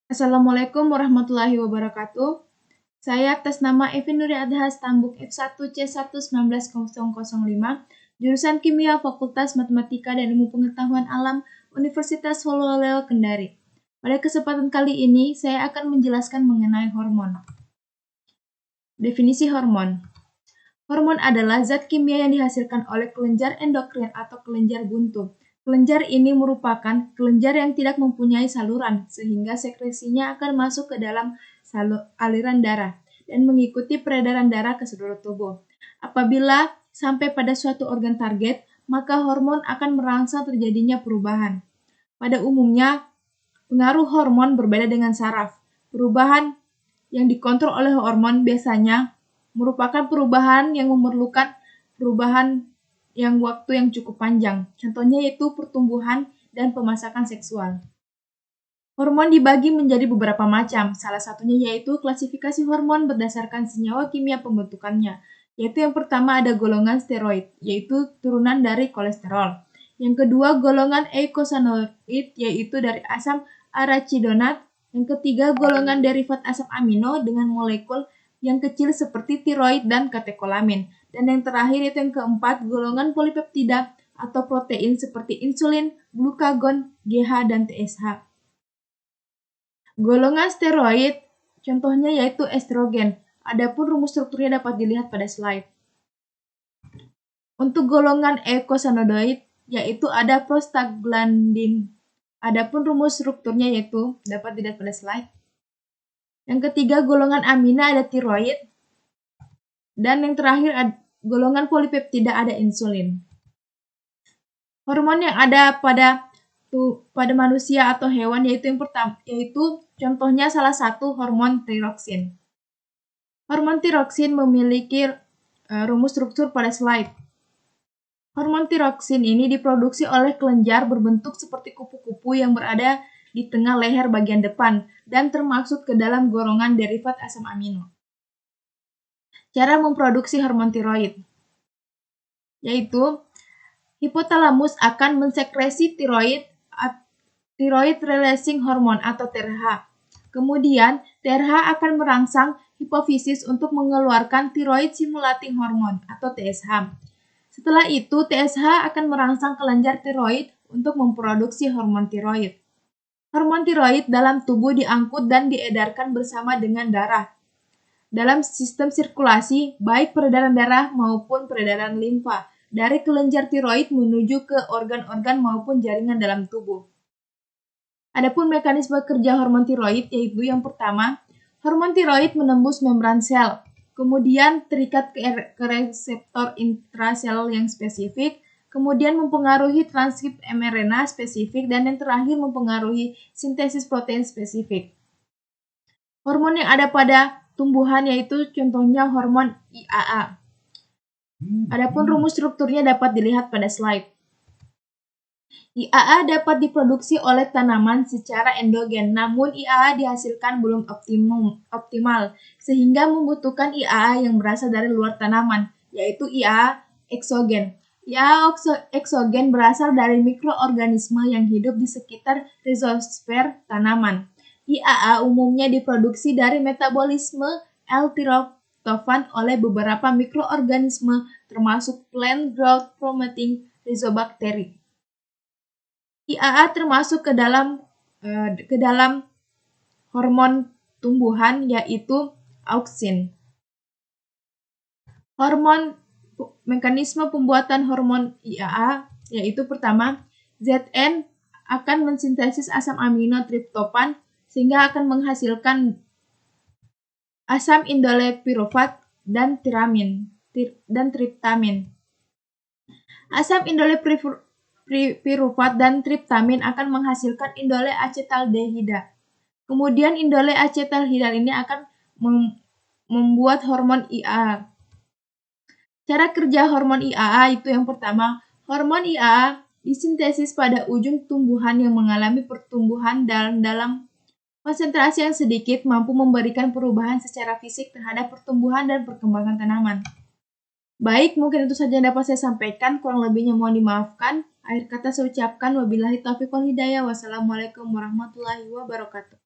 Assalamualaikum warahmatullahi wabarakatuh. Saya atas nama Evi Nuri Adhas Tambuk F1C1190005, jurusan Kimia Fakultas Matematika dan Ilmu Pengetahuan Alam Universitas Hololeo Kendari. Pada kesempatan kali ini, saya akan menjelaskan mengenai hormon. Definisi hormon. Hormon adalah zat kimia yang dihasilkan oleh kelenjar endokrin atau kelenjar buntu. Kelenjar ini merupakan kelenjar yang tidak mempunyai saluran, sehingga sekresinya akan masuk ke dalam aliran darah dan mengikuti peredaran darah ke seluruh tubuh. Apabila sampai pada suatu organ target, maka hormon akan merangsang terjadinya perubahan. Pada umumnya, pengaruh hormon berbeda dengan saraf. Perubahan yang dikontrol oleh hormon biasanya merupakan perubahan yang memerlukan perubahan yang waktu yang cukup panjang. Contohnya yaitu pertumbuhan dan pemasakan seksual. Hormon dibagi menjadi beberapa macam. Salah satunya yaitu klasifikasi hormon berdasarkan senyawa kimia pembentukannya. Yaitu yang pertama ada golongan steroid, yaitu turunan dari kolesterol. Yang kedua golongan eicosanoid, yaitu dari asam arachidonat. Yang ketiga golongan derivat asam amino dengan molekul yang kecil seperti tiroid dan katekolamin. Dan yang terakhir itu yang keempat, golongan polipeptida atau protein seperti insulin, glukagon, GH, dan TSH. Golongan steroid contohnya yaitu estrogen. Adapun rumus strukturnya dapat dilihat pada slide. Untuk golongan eicosanoid yaitu ada prostaglandin. Adapun rumus strukturnya yaitu dapat dilihat pada slide. Yang ketiga golongan amina ada tiroid. Dan yang terakhir golongan polipeptida ada insulin. Hormon yang ada pada manusia atau hewan yaitu yang pertama yaitu contohnya salah satu hormon tiroksin. Hormon tiroksin memiliki rumus struktur pada slide. Hormon tiroksin ini diproduksi oleh kelenjar berbentuk seperti kupu-kupu yang berada di tengah leher bagian depan dan termasuk ke dalam golongan derivat asam amino. Cara memproduksi hormon tiroid yaitu hipotalamus akan mensekresi thyroid releasing hormone atau TRH. Kemudian TRH akan merangsang hipofisis untuk mengeluarkan thyroid stimulating hormone atau TSH. Setelah itu TSH akan merangsang kelenjar tiroid untuk memproduksi hormon tiroid. Hormon tiroid dalam tubuh diangkut dan diedarkan bersama dengan darah dalam sistem sirkulasi, baik peredaran darah maupun peredaran limfa, dari kelenjar tiroid menuju ke organ-organ maupun jaringan dalam tubuh. Adapun mekanisme kerja hormon tiroid yaitu yang pertama, hormon tiroid menembus membran sel, kemudian terikat ke reseptor intrasel yang spesifik, kemudian mempengaruhi transkrip mRNA spesifik, dan yang terakhir mempengaruhi sintesis protein spesifik. Hormon yang ada pada tumbuhan yaitu contohnya hormon IAA. Adapun rumus strukturnya dapat dilihat pada slide. IAA dapat diproduksi oleh tanaman secara endogen, namun IAA dihasilkan belum optimal, sehingga membutuhkan IAA yang berasal dari luar tanaman, yaitu IAA eksogen. IAA eksogen berasal dari mikroorganisme yang hidup di sekitar rizosfer tanaman. IAA umumnya diproduksi dari metabolisme L-tryptophan oleh beberapa mikroorganisme termasuk plant growth promoting rhizobacteria. IAA termasuk ke dalam hormon tumbuhan yaitu auksin. Mekanisme pembuatan hormon IAA yaitu pertama, ZN akan mensintesis asam amino triptofan sehingga akan menghasilkan asam indole pirufat dan triptamin. Asam indole pirufat dan triptamin akan menghasilkan indole acetaldehida. Kemudian indole acetaldehyde ini akan membuat hormon IAA. Cara kerja hormon IAA itu yang pertama, hormon IAA disintesis pada ujung tumbuhan yang mengalami pertumbuhan dalam konsentrasi yang sedikit mampu memberikan perubahan secara fisik terhadap pertumbuhan dan perkembangan tanaman. Baik, mungkin itu saja yang dapat saya sampaikan. Kurang lebihnya mohon dimaafkan. Akhir kata saya ucapkan wabillahi taufiq wal hidayah. Wassalamualaikum warahmatullahi wabarakatuh.